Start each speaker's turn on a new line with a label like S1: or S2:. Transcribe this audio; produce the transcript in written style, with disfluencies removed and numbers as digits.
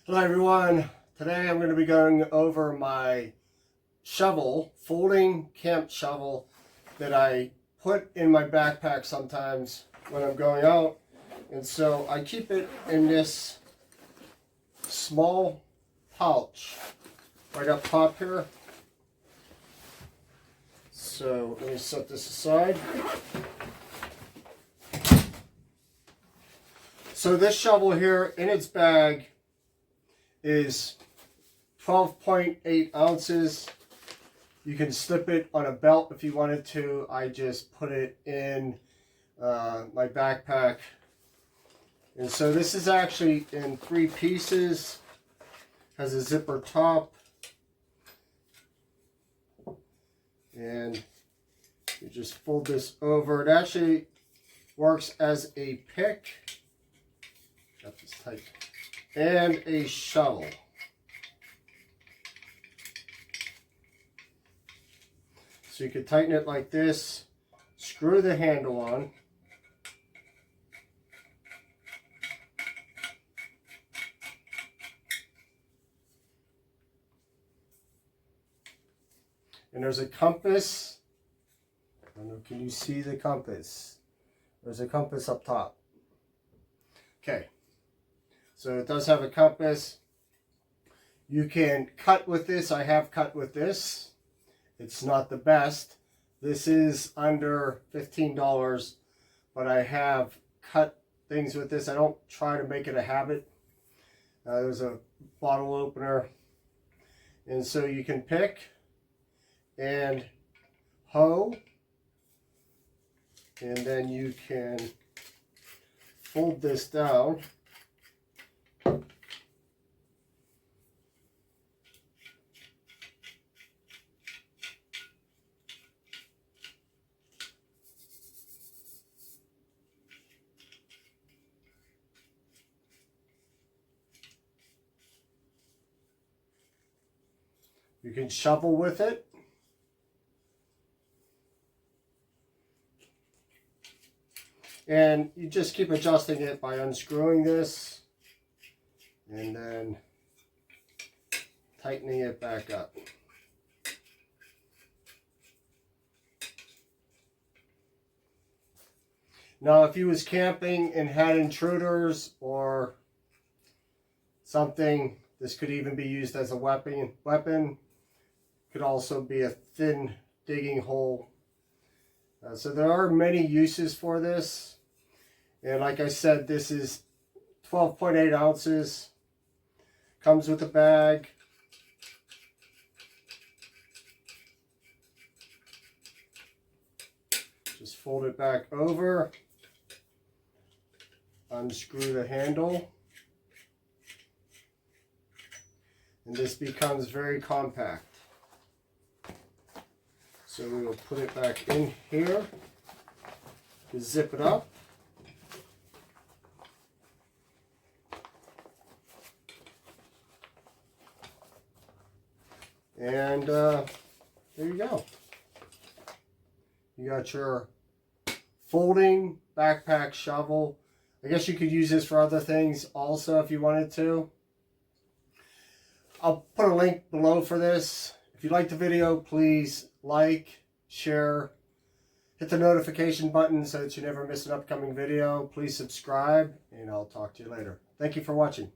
S1: Hello everyone, today I'm going to be going over my shovel, folding camp shovel that I put in my backpack sometimes when I'm going out. And so I keep it in this small pouch right up top here. So let me set this aside. So this shovel here in its bag is 12.8 ounces. You can slip it on a belt if you wanted to. I just put it in my backpack. And so this is actually in 3 pieces. Has a zipper top. And you just fold this over. It actually works as a pick. Got this tight. And a shovel. So you could tighten it like this, screw the handle on, and there's a compass. I don't know, can you see the compass? There's a compass up top. Okay. So it does have a compass. You can cut with this. I have cut with this. It's not the best. This is under $15, but I have cut things with this. I don't try to make it a habit. There's a bottle opener. And so you can pick and hoe. And then you can fold this down. You can shovel with it. And you just keep adjusting it by unscrewing this and then tightening it back up. Now, if you was camping and had intruders or something, this could even be used as a weapon. Could also be a thin digging hole. So there are many uses for this. And like I said, this is 12.8 ounces. Comes with a bag. Just fold it back over. Unscrew the handle. And this becomes very compact. So we will put it back in here to zip it up. And there you go. You got your folding backpack shovel. I guess you could use this for other things also if you wanted to. I'll put a link below for this. If you liked the video, please like, share, hit the notification button so that you never miss an upcoming video. Please subscribe, and I'll talk to you later. Thank you for watching.